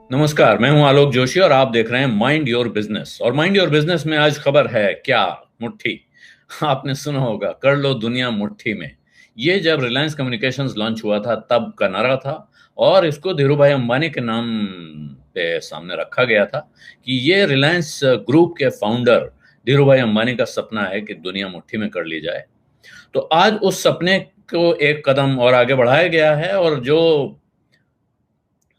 नमस्कार, मैं हूं आलोक जोशी और आप देख रहे हैं माइंड योर बिजनेस। और माइंड योर बिजनेस में आज खबर है क्या? मुट्ठी। आपने सुना होगा, कर लो दुनिया मुट्ठी में। ये जब रिलायंस कम्युनिकेशंस लॉन्च हुआ था तब का नारा था। और इसको धीरूभाई अंबानी के नाम पे सामने रखा गया था कि ये रिलायंस ग्रुप के फाउंडर धीरूभाई अंबानी का सपना है कि दुनिया मुट्ठी में कर ली जाए। तो आज उस सपने को एक कदम और आगे बढ़ाया गया है और जो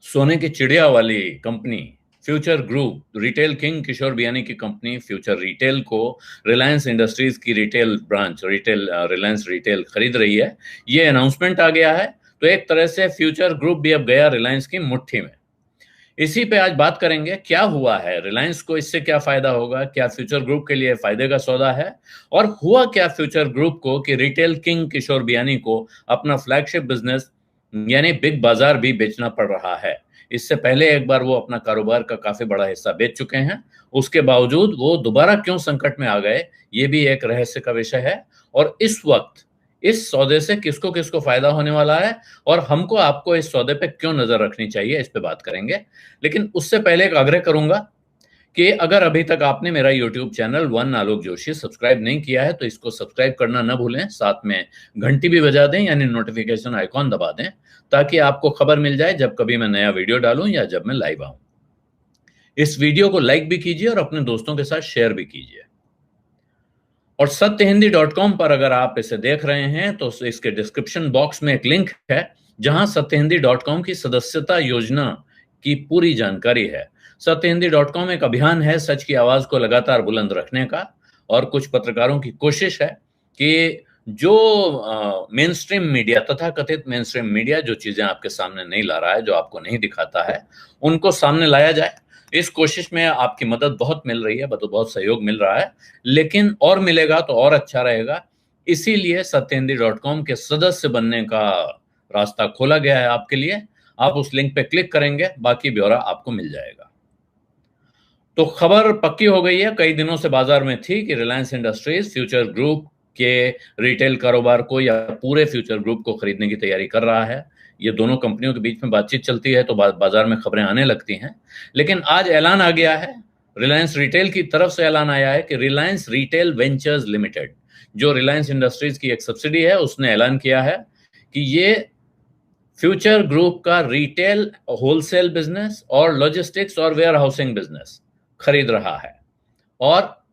सोने की चिड़िया वाली company Future Group, retail king Kishore Biyani की कंपनी फ्यूचर रिटेल को रिलायंस इंडस्ट्रीज की रिटेल ब्रांच रिलायंस रिटेल खरीद रही है। ये अनाउंसमेंट आ गया है। तो एक तरह से फ्यूचर ग्रुप भी अब गया रिलायंस की मुट्ठी में। इसी पे आज बात करेंगे, क्या हुआ है, रिलायंस को इससे क्या फायदा होगा, क्या फ्यूचर ग्रुप के लिए फायदे का सौदा है, और हुआ क्या फ्यूचर ग्रुप को कि रिटेल किंग किशोर बियानी को अपना फ्लैगशिप बिजनेस यानी बिग बाजार भी बेचना पड़ रहा है। इससे पहले एक बार वो अपना कारोबार का काफी बड़ा हिस्सा बेच चुके हैं। उसके बावजूद वो दोबारा क्यों संकट में आ गए, ये भी एक रहस्य का विषय है। और इस वक्त इस सौदे से किसको किसको फायदा होने वाला है और हमको आपको इस सौदे पे क्यों नजर रखनी चाहिए, इस पे बात करेंगे। लेकिन उससे पहले एक आग्रह करूंगा कि अगर अभी तक आपने मेरा यूट्यूब चैनल वन आलोक जोशी सब्सक्राइब नहीं किया है तो इसको सब्सक्राइब करना ना भूलें, साथ में घंटी भी बजा दें यानी नोटिफिकेशन आइकॉन दबा दें, ताकि आपको खबर मिल जाए जब कभी मैं नया वीडियो डालूं या जब मैं लाइव आऊं। इस वीडियो को लाइक भी कीजिए और अपने दोस्तों के साथ शेयर भी कीजिए। और सत्यहिंदी.com पर अगर आप इसे देख रहे हैं तो इसके डिस्क्रिप्शन बॉक्स में एक लिंक है जहां सत्यहिंदी.com की सदस्यता योजना की पूरी जानकारी है। सत्यहिंदी.com एक अभियान है सच की आवाज को लगातार बुलंद रखने का। और कुछ पत्रकारों की कोशिश है कि जो मेन स्ट्रीम मीडिया, तथा कथित मेन स्ट्रीम मीडिया जो चीजें आपके सामने नहीं ला रहा है, जो आपको नहीं दिखाता है, उनको सामने लाया जाए। इस कोशिश में आपकी मदद बहुत मिल रही है, बहुत सहयोग मिल रहा है, लेकिन और मिलेगा तो और अच्छा रहेगा। इसीलिए सत्यहिंदी.com के सदस्य बनने का रास्ता खोला गया है आपके लिए। आप उस लिंक पे क्लिक करेंगे, बाकी ब्यौरा आपको मिल जाएगा। तो खबर पक्की हो गई है, कई दिनों से बाजार में थी कि रिलायंस इंडस्ट्रीज फ्यूचर ग्रुप के रिटेल कारोबार को या पूरे फ्यूचर ग्रुप को खरीदने की तैयारी कर रहा है। ये दोनों कंपनियों के बीच में बातचीत चलती है तो बाजार में खबरें आने लगती हैं। लेकिन आज ऐलान आ गया है, रिलायंस रिटेल की तरफ से ऐलान आया है कि रिलायंस रिटेल वेंचर्स लिमिटेड, जो रिलायंस इंडस्ट्रीज की एक सब्सिडी है, उसने ऐलान किया है कि ये फ्यूचर ग्रुप का रिटेल होलसेल बिजनेस और लॉजिस्टिक्स और वेयर हाउसिंग बिजनेस खरीद रहा है। और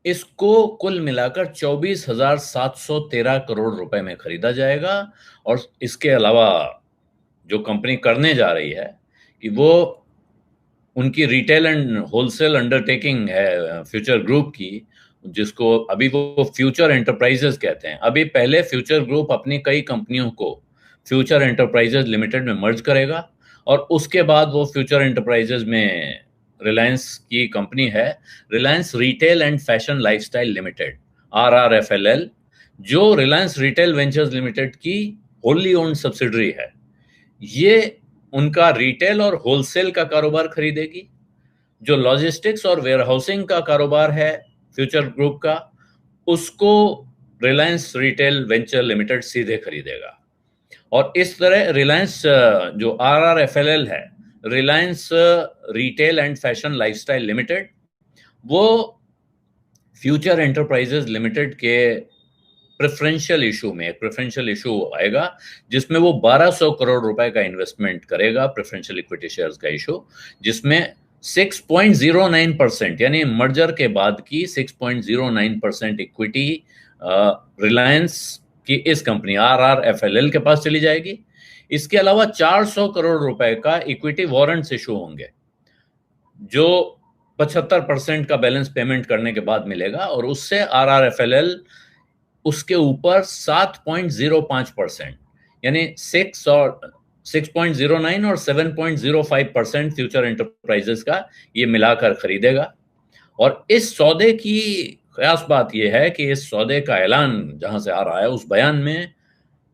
इसको कुल मिलाकर 24,713 करोड़ रुपए में खरीदा जाएगा। और इसके अलावा जो कंपनी करने जा रही है कि वो उनकी रिटेल एंड होलसेल अंडरटेकिंग है फ्यूचर ग्रुप की, जिसको अभी वो फ्यूचर एंटरप्राइजेस कहते हैं। अभी पहले फ्यूचर ग्रुप अपनी कई कंपनियों को फ्यूचर एंटरप्राइजेस लिमिटेड में मर्ज करेगा और उसके बाद वो फ्यूचर एंटरप्राइजेस में रिलायंस की कंपनी है, Reliance retail and fashion lifestyle limited, RRFLL, जो रिलायंस रिटेल वेंचर्स लिमिटेड की होली ओन्ड सब्सिडरी है। ये उनका रिटेल और होलसेल का कारोबार खरीदेगी। जो लॉजिस्टिक्स और वेयरहाउसिंग का कारोबार है फ्यूचर ग्रुप का, उसको रिलायंस रिटेल वेंचर लिमिटेड सीधे खरीदेगा। और इस तरह रिलायंस जो RRFLL है, Reliance retail and fashion lifestyle limited, वो फ्यूचर एंटरप्राइजेस लिमिटेड के प्रेफरेंशियल इशू में एक प्रेफरेंशियल इशू आएगा जिसमें वो 1200 करोड़ रुपए का इन्वेस्टमेंट करेगा, प्रेफरेंशियल इक्विटी शेयर्स का इशू, जिसमें 6.09% यानी मर्जर के बाद की 6.09% इक्विटी रिलायंस की इस कंपनी RRFLL के पास चली जाएगी। इसके अलावा 400 करोड़ रुपए का इक्विटी वारंट्स इशू होंगे, जो 75% का बैलेंस पेमेंट करने के बाद मिलेगा। और उससे RRFLL उसके ऊपर 7.05% यानी 6.09 और 7.05% फ्यूचर एंटरप्राइजेस का ये मिलाकर खरीदेगा। और इस सौदे की खास बात यह है कि इस सौदे का ऐलान जहां से आ रहा है उस बयान में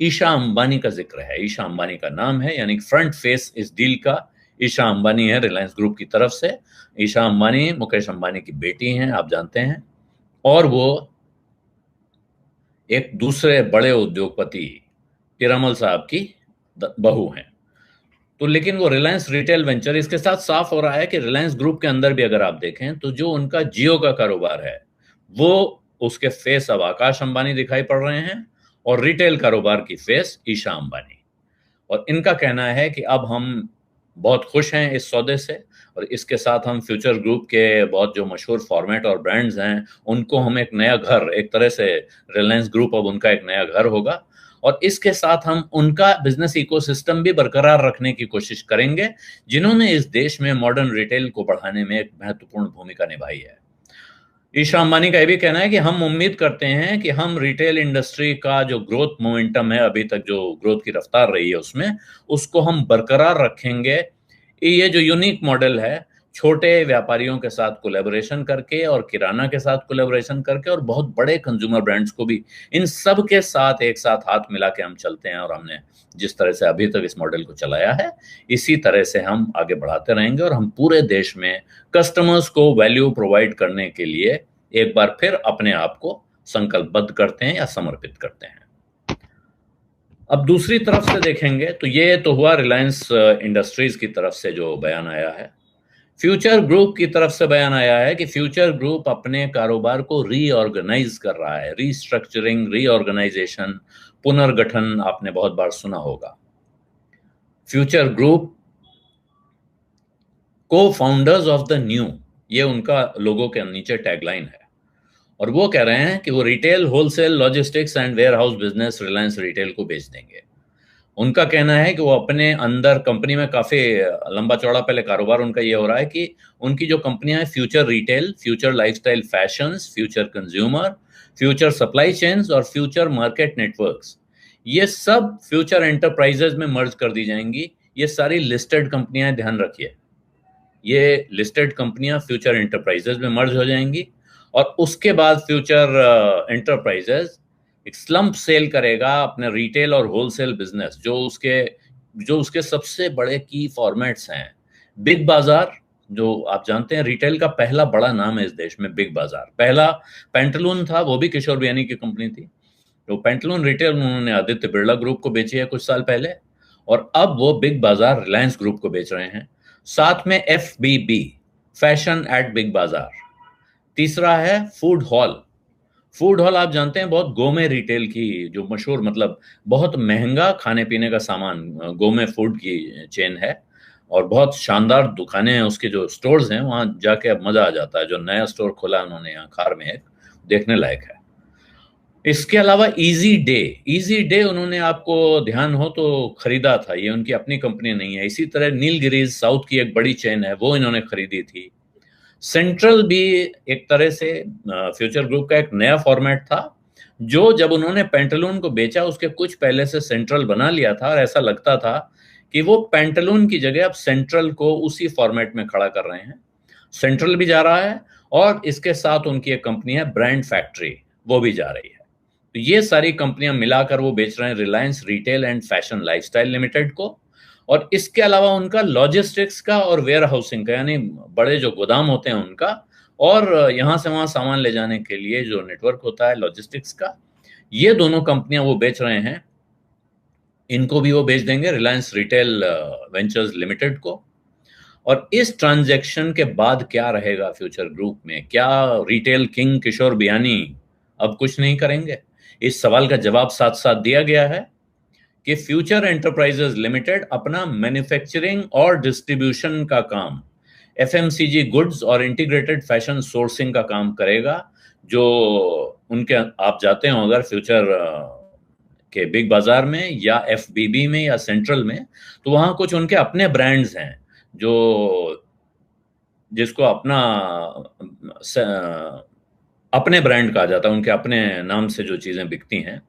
ईशा अंबानी का जिक्र है। ईशा अंबानी का नाम है, यानी फ्रंट फेस इस डील का ईशा अंबानी है रिलायंस ग्रुप की तरफ से। ईशा अंबानी मुकेश अंबानी की बेटी हैं, आप जानते हैं। और वो एक दूसरे बड़े उद्योगपति पीरामल साहब की बहू हैं। तो लेकिन वो रिलायंस रिटेल वेंचर, इसके साथ साफ हो रहा है कि रिलायंस ग्रुप के अंदर भी अगर आप देखें तो जो उनका जियो का कारोबार है वो उसके फेस अब आकाश अंबानी दिखाई पड़ रहे हैं और रिटेल कारोबार की फेस ईशा अंबानी। और इनका कहना है कि अब हम बहुत खुश हैं इस सौदे से और इसके साथ हम फ्यूचर ग्रुप के बहुत जो मशहूर फॉर्मेट और ब्रांड्स हैं उनको हम एक नया घर, एक तरह से रिलायंस ग्रुप अब उनका एक नया घर होगा और इसके साथ हम उनका बिजनेस इकोसिस्टम भी बरकरार रखने की कोशिश करेंगे जिन्होंने इस देश में मॉडर्न रिटेल को बढ़ाने में एक महत्वपूर्ण भूमिका निभाई है। ईशा अंबानी का यह भी कहना है कि हम उम्मीद करते हैं कि हम रिटेल इंडस्ट्री का जो ग्रोथ मोमेंटम है, अभी तक जो ग्रोथ की रफ्तार रही है उसमें, उसको हम बरकरार रखेंगे। ये जो यूनिक मॉडल है, छोटे व्यापारियों के साथ कोलैबोरेशन करके और किराना के साथ कोलैबोरेशन करके और बहुत बड़े कंज्यूमर ब्रांड्स को भी, इन सब के साथ एक साथ हाथ मिला के हम चलते हैं और हमने जिस तरह से अभी तक इस मॉडल को चलाया है इसी तरह से हम आगे बढ़ाते रहेंगे और हम पूरे देश में कस्टमर्स को वैल्यू प्रोवाइड करने के लिए एक बार फिर अपने आप को संकल्पबद्ध करते हैं या समर्पित करते हैं। अब दूसरी तरफ से देखेंगे तो ये तो हुआ रिलायंस इंडस्ट्रीज की तरफ से जो बयान आया है। फ्यूचर ग्रुप की तरफ से बयान आया है कि फ्यूचर ग्रुप अपने कारोबार को रीऑर्गेनाइज कर रहा है। रीस्ट्रक्चरिंग, रीऑर्गेनाइजेशन, पुनर्गठन आपने बहुत बार सुना होगा। फ्यूचर ग्रुप को फाउंडर्स ऑफ द न्यू, ये उनका लोगो के नीचे टैगलाइन है और वो कह रहे हैं कि वो retail, wholesale, logistics and warehouse business Reliance retail को बेच देंगे। उनका कहना है कि वो अपने अंदर कंपनी में काफी लंबा चौड़ा पहले कारोबार उनका ये हो रहा है कि उनकी जो कंपनियां हैं, future retail, future lifestyle fashions, future consumer, future supply chains और फ्यूचर मार्केट नेटवर्क्स, ये सब फ्यूचर एंटरप्राइजेज में मर्ज कर दी जाएंगी। ये सारी लिस्टेड कंपनियां, ध्यान रखिए, ये लिस्टेड कंपनियां फ्यूचर एंटरप्राइजेज में मर्ज हो जाएंगी और उसके बाद फ्यूचर एंटरप्राइजेज एक स्लम्प सेल करेगा अपने रिटेल और होलसेल बिजनेस, जो उसके सबसे बड़े की फॉर्मेट्स हैं। बिग बाजार, जो आप जानते हैं रिटेल का पहला बड़ा नाम है इस देश में, बिग बाजार। पहला पेंटालून था, वो भी किशोर बियानी की कंपनी थी। तो पेंटालून रिटेल उन्होंने आदित्य बिरला ग्रुप को बेची है कुछ साल पहले और अब वो बिग बाजार रिलायंस ग्रुप को बेच रहे हैं। साथ में FBB, फैशन एट बिग बाजार। तीसरा है फूड हॉल। फूड हॉल आप जानते हैं बहुत गोमे रिटेल की जो मशहूर, मतलब बहुत महंगा खाने पीने का सामान, गोमे फूड की चेन है और बहुत शानदार दुकानें हैं, उसके जो स्टोर्स हैं वहां जाके अब मजा आ जाता है। जो नया स्टोर खोला उन्होंने यहाँ खार में, एक देखने लायक है। इसके अलावा इजी डे उन्होंने, आपको ध्यान हो तो खरीदा था, ये उनकी अपनी कंपनी नहीं है। इसी तरह नीलगिरीज साउथ की एक बड़ी चेन है, वो इन्होंने खरीदी थी। सेंट्रल भी एक तरह से फ्यूचर ग्रुप का एक नया फॉर्मेट था, जो जब उन्होंने पेंटालून को बेचा उसके कुछ पहले से सेंट्रल बना लिया था और ऐसा लगता था कि वो पेंटालून की जगह अब सेंट्रल को उसी फॉर्मेट में खड़ा कर रहे हैं। सेंट्रल भी जा रहा है और इसके साथ उनकी एक कंपनी है ब्रांड फैक्ट्री, वो भी जा रही है। तो ये सारी कंपनियां मिलाकर वो बेच रहे हैं Reliance retail and fashion lifestyle limited को। और इसके अलावा उनका लॉजिस्टिक्स का और वेयर हाउसिंग का, यानी बड़े जो गोदाम होते हैं उनका, और यहां से वहां सामान ले जाने के लिए जो नेटवर्क होता है लॉजिस्टिक्स का, ये दोनों कंपनियां वो बेच रहे हैं। इनको भी वो बेच देंगे रिलायंस रिटेल वेंचर्स लिमिटेड को। और इस ट्रांजैक्शन के बाद क्या रहेगा फ्यूचर ग्रुप में? क्या रिटेल किंग किशोर बियानी अब कुछ नहीं करेंगे? इस सवाल का जवाब साथ साथ दिया गया है कि फ्यूचर एंटरप्राइजेज लिमिटेड अपना मैन्युफैक्चरिंग और डिस्ट्रीब्यूशन का काम, FMCG गुड्स और इंटीग्रेटेड फैशन सोर्सिंग का काम करेगा। जो उनके, आप जाते हो अगर फ्यूचर के बिग बाजार में या FBB में या सेंट्रल में, तो वहां कुछ उनके अपने ब्रांड्स हैं जो, जिसको अपने ब्रांड कहा जाता है, उनके अपने नाम से जो चीजें बिकती हैं,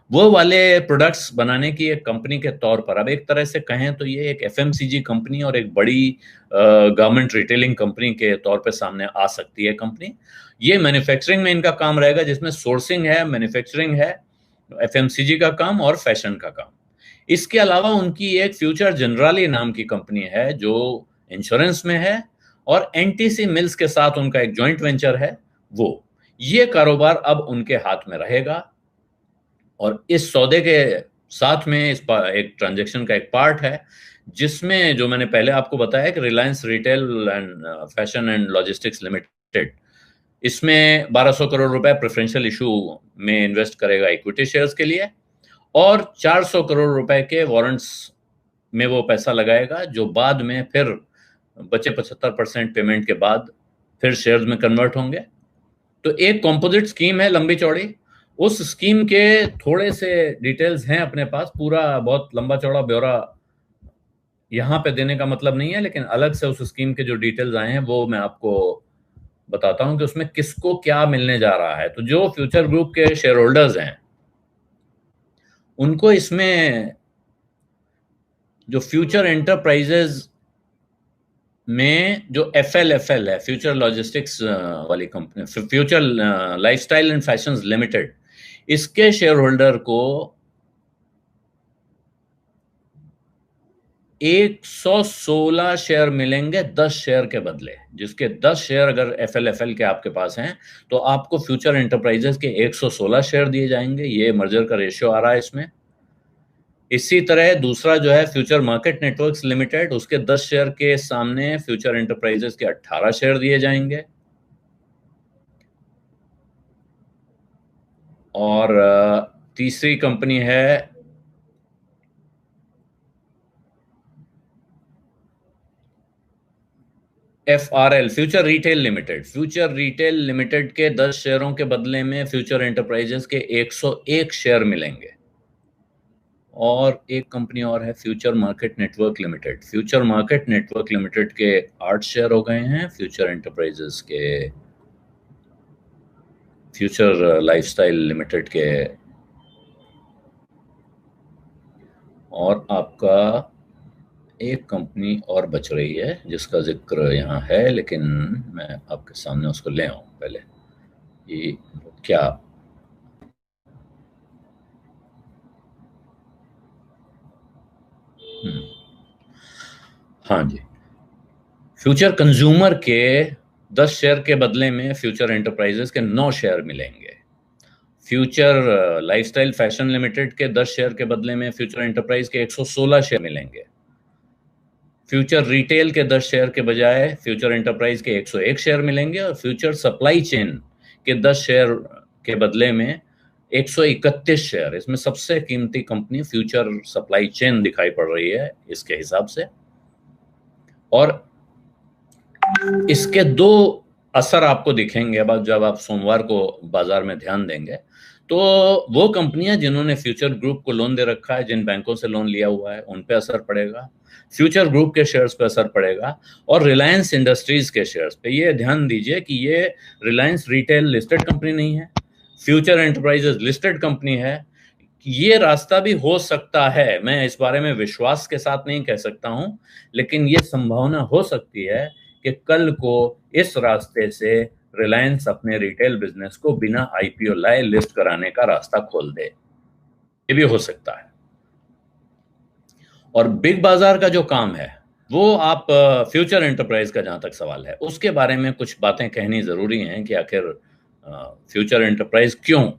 वो वाले प्रोडक्ट्स बनाने की एक कंपनी के तौर पर, अब एक तरह से कहें तो ये एक FMCG कंपनी और एक बड़ी गवर्नमेंट रिटेलिंग कंपनी के तौर पे सामने आ सकती है कंपनी। ये मैन्युफैक्चरिंग में इनका काम रहेगा, जिसमें सोर्सिंग है, मैन्युफैक्चरिंग है, FMCG का काम और फैशन का काम। इसके अलावा उनकी एक फ्यूचर जनरली नाम की कंपनी है जो इंश्योरेंस में है और NTC मिल्स के साथ उनका एक जॉइंट वेंचर है। वो ये कारोबार अब उनके हाथ में रहेगा और इस सौदे के साथ में इस एक ट्रांजैक्शन का एक पार्ट है जिसमें जो मैंने पहले आपको बताया कि Reliance retail and fashion and logistics limited, इसमें 1200 करोड़ रुपए प्रेफरेंशियल इशू में इन्वेस्ट करेगा इक्विटी शेयर्स के लिए, और 400 करोड़ रुपए के वारंट्स में वो पैसा लगाएगा, जो बाद में फिर बचे 75% पेमेंट के बाद फिर शेयर्स में कन्वर्ट होंगे। तो एक कॉम्पोजिट स्कीम है लंबी चौड़ी। उस स्कीम के थोड़े से डिटेल्स हैं अपने पास, पूरा बहुत लंबा चौड़ा ब्यौरा यहां पे देने का मतलब नहीं है, लेकिन अलग से उस स्कीम के जो डिटेल्स आए हैं वो मैं आपको बताता हूं कि उसमें किसको क्या मिलने जा रहा है। तो जो फ्यूचर ग्रुप के शेयर होल्डर्स हैं उनको इसमें जो फ्यूचर एंटरप्राइजेज में जो FLFL है, फ्यूचर लॉजिस्टिक्स वाली company, future lifestyle and fashions limited, इसके शेयर होल्डर को 116 शेयर मिलेंगे 10 शेयर के बदले। जिसके 10 शेयर अगर FLFL के आपके पास हैं तो आपको फ्यूचर एंटरप्राइजेस के 116 शेयर दिए जाएंगे। ये मर्जर का रेशियो आ रहा है इसमें। इसी तरह दूसरा जो है फ्यूचर मार्केट नेटवर्क्स लिमिटेड, उसके 10 शेयर के सामने फ्यूचर एंटरप्राइजेस के 18 शेयर दिए जाएंगे। और तीसरी कंपनी है FRL, future retail limited. Future retail limited के 10 शेयरों के बदले में फ्यूचर एंटरप्राइजेस के 101 शेयर मिलेंगे। और एक कंपनी और है future market network limited. Future market network limited के 8 शेयर हो गए हैं, फ्यूचर एंटरप्राइजेस के, फ्यूचर लाइफस्टाइल लिमिटेड के, और आपका एक कंपनी और बच रही है जिसका जिक्र यहाँ है, लेकिन मैं आपके सामने उसको ले आऊं पहले। ये क्या, हाँ जी, फ्यूचर कंज्यूमर के 10 शेयर के बदले में फ्यूचर एंटरप्राइजेस के 9 शेयर मिलेंगे। फ्यूचर लाइफस्टाइल फैशन लिमिटेड के 10 शेयर के बदले में फ्यूचर एंटरप्राइज के 116 शेयर मिलेंगे। फ्यूचर रिटेल के 10 शेयर के बजाय फ्यूचर एंटरप्राइज के 101 शेयर मिलेंगे। और फ्यूचर सप्लाई चेन के 10 शेयर के बदले में 131 शेयर। इसमें सबसे कीमती कंपनी फ्यूचर सप्लाई चेन दिखाई पड़ रही है इसके हिसाब से। और इसके दो असर आपको दिखेंगे अब जब आप सोमवार को बाजार में ध्यान देंगे। तो वो कंपनियां जिन्होंने फ्यूचर ग्रुप को लोन दे रखा है, जिन बैंकों से लोन लिया हुआ है, उन पे असर पड़ेगा, फ्यूचर ग्रुप के शेयर्स पे असर पड़ेगा, और रिलायंस इंडस्ट्रीज के शेयर्स पे। ये ध्यान दीजिए कि ये रिलायंस रिटेल लिस्टेड कंपनी नहीं है, फ्यूचर एंटरप्राइजेस लिस्टेड कंपनी है। ये रास्ता भी हो सकता है, मैं इस बारे में विश्वास के साथ नहीं कह सकता हूं, लेकिन ये संभावना हो सकती है कि कल को इस रास्ते से रिलायंस अपने रिटेल बिजनेस को बिना IPO लाए लिस्ट कराने का रास्ता खोल दे। ये भी हो सकता है। और बिग बाजार का जो काम है वो आप फ्यूचर एंटरप्राइज का जहां तक सवाल है उसके बारे में कुछ बातें कहनी जरूरी हैं कि आखिर फ्यूचर एंटरप्राइज क्यों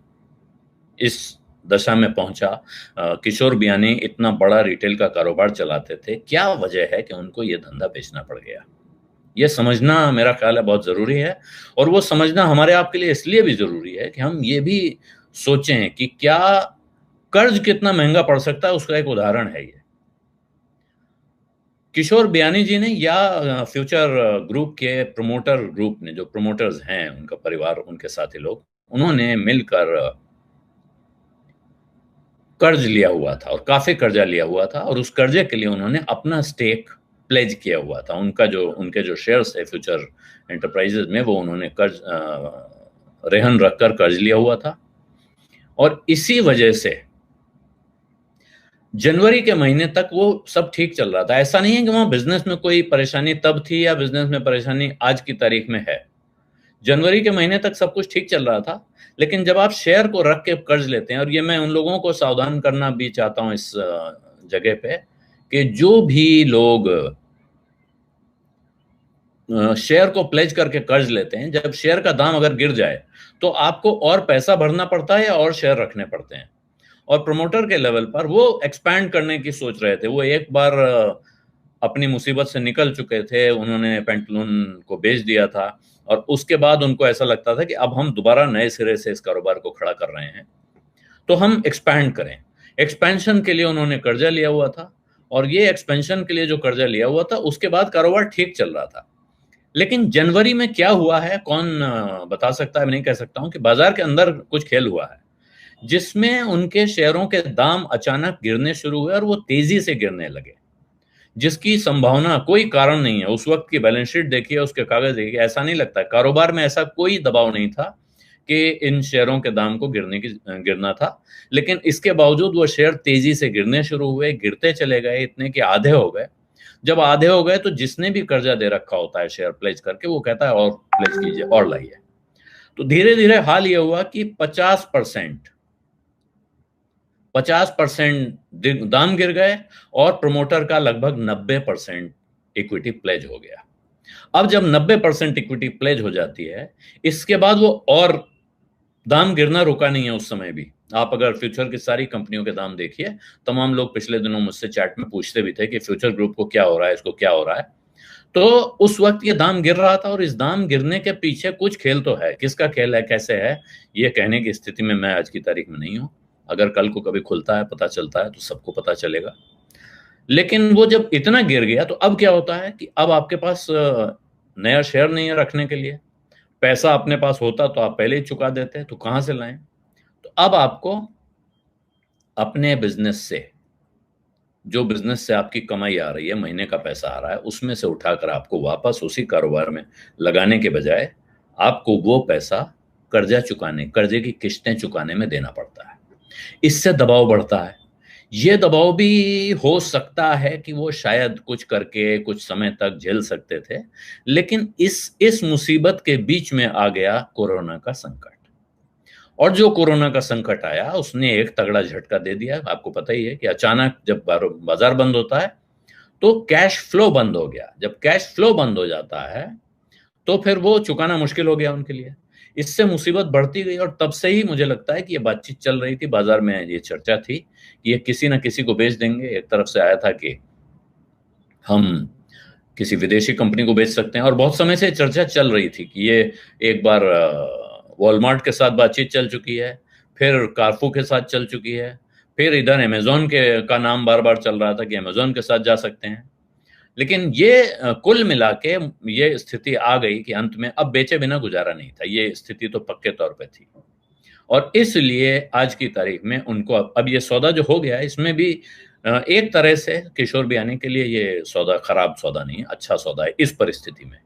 इस दशा में पहुंचा। किशोर बियानी इतना बड़ा रिटेल का कारोबार चलाते थे, क्या वजह है कि उनको ये धंधा बेचना पड़ गया? ये समझना मेरा ख्याल है बहुत जरूरी है। और वो समझना हमारे आपके लिए इसलिए भी जरूरी है कि हम ये भी सोचें कि क्या कर्ज कितना महंगा पड़ सकता है, उसका एक उदाहरण है ये। किशोर बियानी जी ने या फ्यूचर ग्रुप के प्रमोटर ग्रुप ने, जो प्रमोटर्स हैं उनका परिवार, उनके साथी लोग, उन्होंने मिलकर कर्ज लिया हुआ था और काफी कर्जा लिया हुआ था। और उस कर्जे के लिए उन्होंने अपना स्टेक प्लेज किया हुआ था। उनके जो शेयर्स है फ्यूचर एंटरप्राइजेज में, वो उन्होंने कर्ज रेहन रखकर कर्ज लिया हुआ था। और इसी वजह से जनवरी के महीने तक वो सब ठीक चल रहा था। ऐसा नहीं है कि वहां बिजनेस में कोई परेशानी तब थी या बिजनेस में परेशानी आज की तारीख में है। जनवरी के महीने तक सब कुछ ठीक चल रहा था, लेकिन जब आप शेयर को रख के कर्ज लेते हैं, और ये मैं उन लोगों को सावधान करना भी चाहता हूं इस जगह पे कि जो भी लोग शेयर को प्लेज करके कर्ज लेते हैं, जब शेयर का दाम अगर गिर जाए तो आपको और पैसा भरना पड़ता है या और शेयर रखने पड़ते हैं। और प्रमोटर के लेवल पर वो एक्सपैंड करने की सोच रहे थे। वो एक बार अपनी मुसीबत से निकल चुके थे, उन्होंने पेंटलून को बेच दिया था और उसके बाद उनको ऐसा लगता था कि अब हम दोबारा नए सिरे से इस कारोबार को खड़ा कर रहे हैं, तो हम एक्सपैंड करें। एक्सपेंशन के लिए उन्होंने कर्जा लिया हुआ था और ये एक्सपेंशन के लिए जो कर्जा लिया हुआ था उसके बाद कारोबार ठीक चल रहा था। लेकिन जनवरी में क्या हुआ है कौन बता सकता है? मैं नहीं कह सकता हूं कि बाजार के अंदर कुछ खेल हुआ है जिसमें उनके शेयरों के दाम अचानक गिरने शुरू हुए और वो तेजी से गिरने लगे, जिसकी संभावना कोई कारण नहीं है। उस वक्त की बैलेंस शीट देखिए, उसके कागज देखिए, ऐसा नहीं लगता, कारोबार में ऐसा कोई दबाव नहीं था कि इन शेयरों के दाम को गिरना था। लेकिन इसके बावजूद वो शेयर तेजी से गिरने शुरू हुए, गिरते चले गए, इतने कि आधे हो गए। जब आधे हो गए तो जिसने भी कर्जा दे रखा होता है शेयर प्लेज करके, वो कहता है और प्लेज कीजिए और लाइए। तो धीरे धीरे हाल ये हुआ कि 50% दाम गिर गए और प्रमोटर का लगभग 90% इक्विटी प्लेज हो गया। अब जब 90% इक्विटी प्लेज हो जाती है, इसके बाद वो और दाम गिरना रुका नहीं है उस समय भी। आप अगर फ्यूचर की सारी कंपनियों के दाम देखिए, तमाम लोग पिछले दिनों मुझसे चैट में पूछते भी थे कि फ्यूचर ग्रुप को क्या हो रहा है, इसको क्या हो रहा है। तो उस वक्त ये दाम गिर रहा था और इस दाम गिरने के पीछे कुछ खेल तो है। किसका खेल है, कैसे है, ये कहने की स्थिति में मैं आज की तारीख में नहीं हूं। अगर कल को कभी खुलता है, पता चलता है, तो सबको पता चलेगा। लेकिन वो जब इतना गिर गया तो अब क्या होता है कि अब आपके पास नया शेयर नहीं है रखने के लिए। पैसा अपने पास होता तो आप पहले ही चुका देते, तो कहां से लाएं? तो अब आपको अपने बिजनेस से, जो बिजनेस से आपकी कमाई आ रही है, महीने का पैसा आ रहा है, उसमें से उठाकर आपको वापस उसी कारोबार में लगाने के बजाय आपको वो पैसा कर्जे की किस्तें चुकाने में देना पड़ता है। इससे दबाव बढ़ता है। ये दबाव भी हो सकता है कि वो शायद कुछ करके कुछ समय तक झेल सकते थे, लेकिन इस मुसीबत के बीच में आ गया कोरोना का संकट। और जो कोरोना का संकट आया उसने एक तगड़ा झटका दे दिया। आपको पता ही है कि अचानक जब बाजार बंद होता है तो कैश फ्लो बंद हो गया। जब कैश फ्लो बंद हो जाता है तो फिर वो चुकाना मुश्किल हो गया उनके लिए। इससे मुसीबत बढ़ती गई और तब से ही मुझे लगता है कि ये बातचीत चल रही थी बाजार में, ये चर्चा थी कि ये किसी ना किसी को बेच देंगे। एक तरफ से आया था कि हम किसी विदेशी कंपनी को बेच सकते हैं और बहुत समय से चर्चा चल रही थी कि ये एक बार वॉलमार्ट के साथ बातचीत चल चुकी है, फिर कारफू के साथ चल चुकी है, फिर इधर अमेजोन का नाम बार बार चल रहा था कि अमेजोन के साथ जा सकते हैं। लेकिन ये कुल मिला के ये स्थिति आ गई कि अंत में अब बेचे बिना गुजारा नहीं था। ये स्थिति तो पक्के तौर पे थी और इसलिए आज की तारीख में उनको अब ये सौदा जो हो गया, इसमें भी एक तरह से किशोर बियानी के लिए ये सौदा खराब सौदा नहीं है, अच्छा सौदा है इस परिस्थिति में।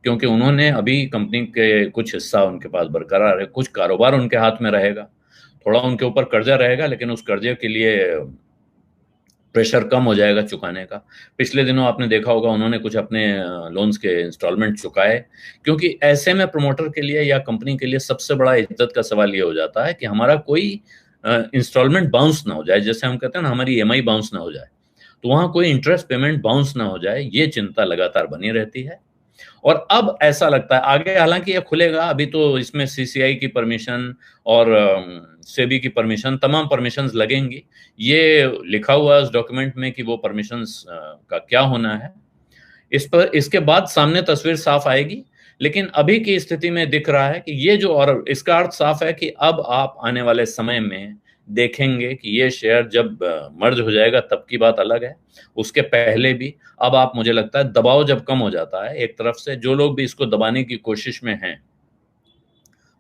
क्योंकि उन्होंने अभी कंपनी के कुछ हिस्सा उनके पास बरकरार है, कुछ कारोबार उनके हाथ में रहेगा, थोड़ा उनके ऊपर कर्जा रहेगा, लेकिन उस कर्जे के लिए प्रेशर कम हो जाएगा चुकाने का। पिछले दिनों आपने देखा होगा उन्होंने कुछ अपने लोन्स के इंस्टॉलमेंट चुकाए, क्योंकि ऐसे में प्रमोटर के लिए या कंपनी के लिए सबसे बड़ा इज्जत का सवाल ये हो जाता है कि हमारा कोई इंस्टॉलमेंट बाउंस ना हो जाए। जैसे हम कहते हैं ना, हमारी ईएमआई बाउंस ना हो जाए, तो वहां कोई इंटरेस्ट पेमेंट बाउंस ना हो जाए, ये चिंता लगातार बनी रहती है। और अब ऐसा लगता है आगे, हालांकि ये खुलेगा, अभी तो इसमें सीसीआई की परमिशन और सेबी की परमिशन, तमाम परमिशंस लगेंगी। ये लिखा हुआ है उस डॉक्यूमेंट में कि वो परमिशंस का क्या होना है, इस पर इसके बाद सामने तस्वीर साफ आएगी। लेकिन अभी की स्थिति में दिख रहा है कि ये जो, और इसका अर्थ साफ है कि अब आप आने वाले समय में देखेंगे कि ये शेयर जब मर्ज हो जाएगा तब की बात अलग है, उसके पहले भी। अब आप, मुझे लगता है दबाव जब कम हो जाता है, एक तरफ से जो लोग भी इसको दबाने की कोशिश में हैं,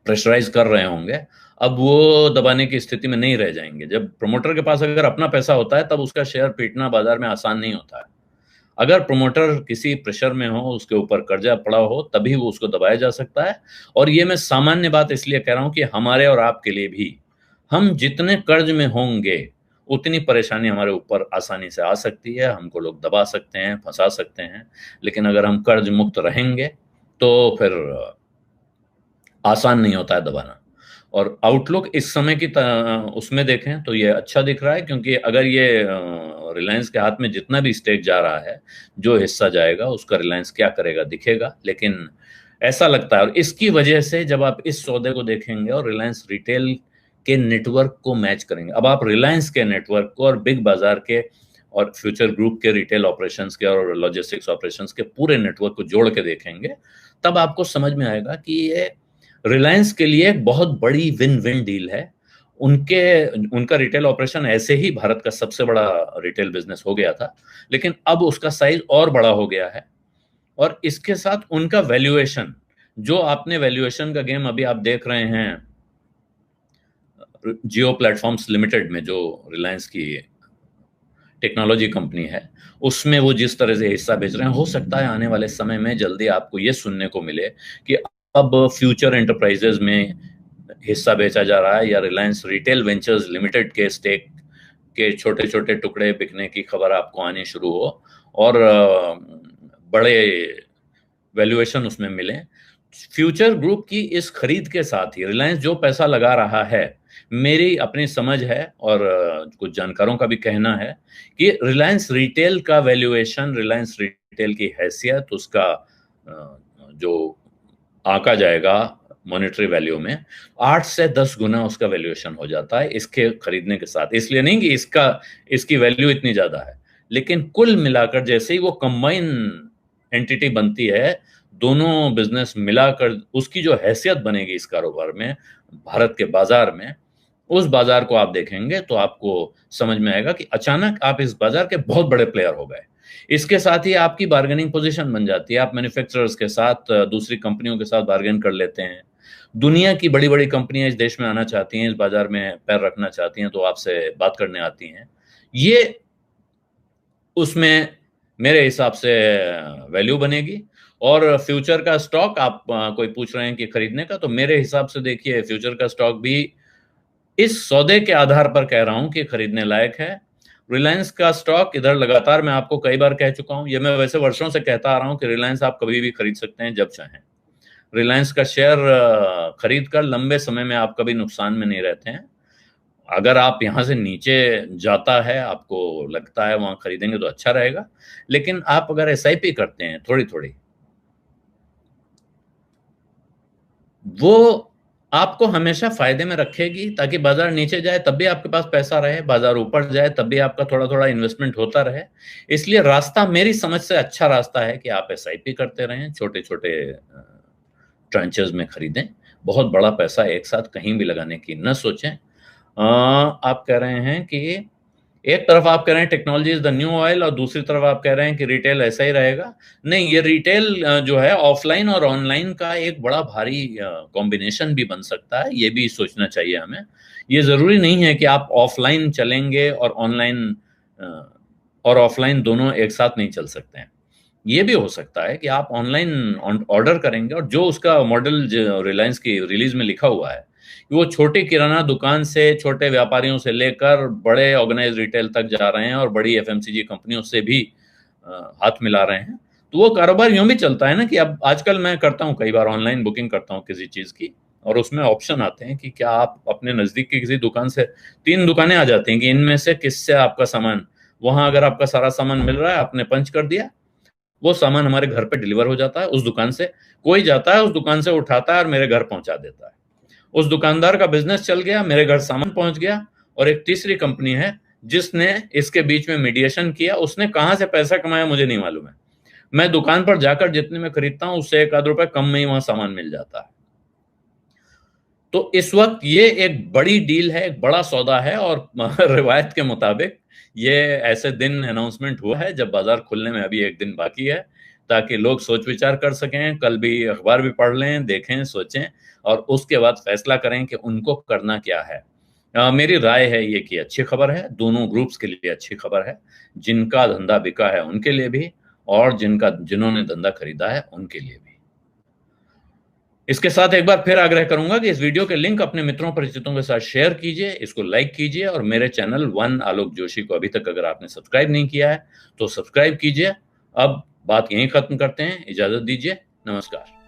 प्रेशराइज कर रहे होंगे, अब वो दबाने की स्थिति में नहीं रह जाएंगे। जब प्रमोटर के पास अगर अपना पैसा होता है तब उसका शेयर पीटना बाजार में आसान नहीं होता है। अगर प्रमोटर किसी प्रेशर में हो, उसके ऊपर कर्जा पड़ा हो, तभी वो उसको दबाया जा सकता है। और ये मैं सामान्य बात इसलिए कह रहा हूं कि हमारे और आपके लिए भी, हम जितने कर्ज में होंगे उतनी परेशानी हमारे ऊपर आसानी से आ सकती है, हमको लोग दबा सकते हैं, फंसा सकते हैं। लेकिन अगर हम कर्ज मुक्त रहेंगे तो फिर आसान नहीं होता है दबाना। और आउटलुक इस समय की उसमें देखें तो ये अच्छा दिख रहा है, क्योंकि अगर ये रिलायंस के हाथ में जितना भी स्टेक जा रहा है, जो हिस्सा जाएगा उसका रिलायंस क्या करेगा दिखेगा। लेकिन ऐसा लगता है, और इसकी वजह से जब आप इस सौदे को देखेंगे और रिलायंस रिटेल के नेटवर्क को मैच करेंगे, अब आप रिलायंस के नेटवर्क को और बिग बाजार के और फ्यूचर ग्रुप के रिटेल ऑपरेशंस के और लॉजिस्टिक्स ऑपरेशंस के पूरे नेटवर्क को जोड़ के देखेंगे, तब आपको समझ में आएगा कि ये रिलायंस के लिए एक बहुत बड़ी विन विन डील है। उनका रिटेल ऑपरेशन ऐसे ही भारत का सबसे बड़ा रिटेल बिजनेस हो गया था, लेकिन अब उसका साइज और बड़ा हो गया है। और इसके साथ उनका वैल्यूएशन, जो आपने वैल्यूएशन का गेम अभी आप देख रहे हैं जियो प्लेटफॉर्म्स लिमिटेड में, जो रिलायंस की टेक्नोलॉजी कंपनी है, उसमें वो जिस तरह से हिस्सा बेच रहे हैं, हो सकता है आने वाले समय में जल्दी आपको ये सुनने को मिले कि अब फ्यूचर एंटरप्राइजेज में हिस्सा बेचा जा रहा है, या रिलायंस रिटेल वेंचर्स लिमिटेड के स्टेक के छोटे छोटे टुकड़े बिकने की खबर आपको आनी शुरू हो और बड़े वैल्यूएशन उसमें मिले। फ्यूचर ग्रुप की इस खरीद के साथ ही रिलायंस जो पैसा लगा रहा है, मेरी अपनी समझ है और कुछ जानकारों का भी कहना है कि रिलायंस रिटेल का वैल्यूएशन, रिलायंस रिटेल की हैसियत, उसका जो आंका जाएगा मॉनेटरी वैल्यू में, 8 से 10 गुना उसका वैल्यूएशन हो जाता है इसके खरीदने के साथ। इसलिए नहीं कि इसकी वैल्यू इतनी ज्यादा है, लेकिन कुल मिलाकर जैसे ही वो कंबाइन एंटिटी बनती है, दोनों बिजनेस मिलाकर उसकी जो हैसियत बनेगी इस कारोबार में, भारत के बाजार में, उस बाजार को आप देखेंगे तो आपको समझ में आएगा कि अचानक आप इस बाजार के बहुत बड़े प्लेयर हो गए। इसके साथ ही आपकी बार्गेनिंग पोजीशन बन जाती है। आप मैन्युफैक्चरर्स के साथ, दूसरी कंपनियों के साथ बार्गेन कर लेते हैं। दुनिया की बड़ी बड़ी कंपनियां इस देश में आना चाहती हैं, इस बाजार में पैर रखना चाहती हैं, तो आपसे बात करने आती हैं। ये उसमें मेरे हिसाब से वैल्यू बनेगी। और फ्यूचर का स्टॉक, आप कोई पूछ रहे हैं कि खरीदने का, तो मेरे हिसाब से देखिए फ्यूचर का स्टॉक भी इस सौदे के आधार पर कह रहा हूं कि खरीदने लायक है। रिलायंस का स्टॉक इधर लगातार मैं आपको कई बार कह चुका हूं, ये मैं वैसे वर्षों से कहता आ रहा हूं कि रिलायंस आप कभी भी खरीद सकते हैं जब चाहें। रिलायंस का शेयर खरीद कर लंबे समय में आप कभी नुकसान में नहीं रहते हैं। अगर आप यहां से नीचे जाता है, आपको लगता है वहां खरीदेंगे तो अच्छा रहेगा, लेकिन आप अगर एसआईपी करते हैं थोड़ी थोड़ी, वो आपको हमेशा फायदे में रखेगी, ताकि बाजार नीचे जाए तब भी आपके पास पैसा रहे, बाजार ऊपर जाए तब भी आपका थोड़ा थोड़ा इन्वेस्टमेंट होता रहे। इसलिए रास्ता मेरी समझ से अच्छा रास्ता है कि आप एसआईपी करते रहें, छोटे छोटे ट्रांचेस में खरीदें, बहुत बड़ा पैसा एक साथ कहीं भी लगाने की न सोचें। आप कह रहे हैं कि एक तरफ आप कह रहे हैं technology is the new oil, और दूसरी तरफ आप कह रहे हैं कि रिटेल ऐसा ही रहेगा। नहीं, ये रिटेल जो है ऑफलाइन और ऑनलाइन का एक बड़ा भारी कॉम्बिनेशन भी बन सकता है, ये भी सोचना चाहिए हमें। ये जरूरी नहीं है कि आप ऑफलाइन चलेंगे और ऑफलाइन दोनों एक साथ नहीं चल सकते हैं। ये भी हो सकता है कि आप ऑनलाइन ऑर्डर करेंगे और जो उसका मॉडल रिलायंस की रिलीज में लिखा हुआ है, वो छोटी किराना दुकान से, छोटे व्यापारियों से लेकर बड़े ऑर्गेनाइज रिटेल तक जा रहे हैं और बड़ी एफएमसीजी कंपनियों से भी हाथ मिला रहे हैं। तो वो कारोबार यूं भी चलता है ना कि अब आजकल मैं करता हूं, कई बार ऑनलाइन बुकिंग करता हूं किसी चीज की, और उसमें ऑप्शन आते हैं कि क्या आप अपने नजदीक की किसी दुकान से, 3 दुकानें आ जाती हैं कि इनमें से किससे आपका सामान, वहां अगर आपका सारा सामान मिल रहा है, आपने पंच कर दिया, वो सामान हमारे घर पे डिलीवर हो जाता है। उस दुकान से कोई जाता है, उस दुकान से उठाता है और मेरे घर पहुंचा देता है। उस दुकानदार का बिजनेस चल गया, मेरे घर सामान पहुंच गया। और एक तीसरी कंपनी है जिसने इसके बीच में मीडिएशन किया, उसने कहां से पैसा कमाया मुझे नहीं मालूम है। मैं दुकान पर जाकर जितने में खरीदता हूं उससे 1 आध रुपए कम में ही वहां सामान मिल जाता है। तो इस वक्त ये एक बड़ी डील है, एक बड़ा सौदा है, और रिवायत के मुताबिक ये ऐसे दिन अनाउंसमेंट हुआ है जब बाजार खुलने में अभी 1 दिन बाकी है, ताकि लोग सोच विचार कर सकें, कल भी अखबार भी पढ़ लें, देखें, सोचें, और उसके बाद फैसला करें कि उनको करना क्या है। मेरी राय है ये कि अच्छी खबर है, दोनों ग्रुप्स के लिए अच्छी खबर है। जिनका धंधा बिका है उनके लिए भी, और जिन्होंने धंधा खरीदा है उनके लिए भी। इसके साथ एक बार फिर आग्रह करूंगा कि इस वीडियो के लिंक अपने मित्रों परिचितों के साथ शेयर कीजिए, इसको लाइक कीजिए, और मेरे चैनल वन आलोक जोशी को अभी तक अगर आपने सब्सक्राइब नहीं किया है तो सब्सक्राइब कीजिए। अब बात यहीं खत्म करते हैं, इजाजत दीजिए, नमस्कार।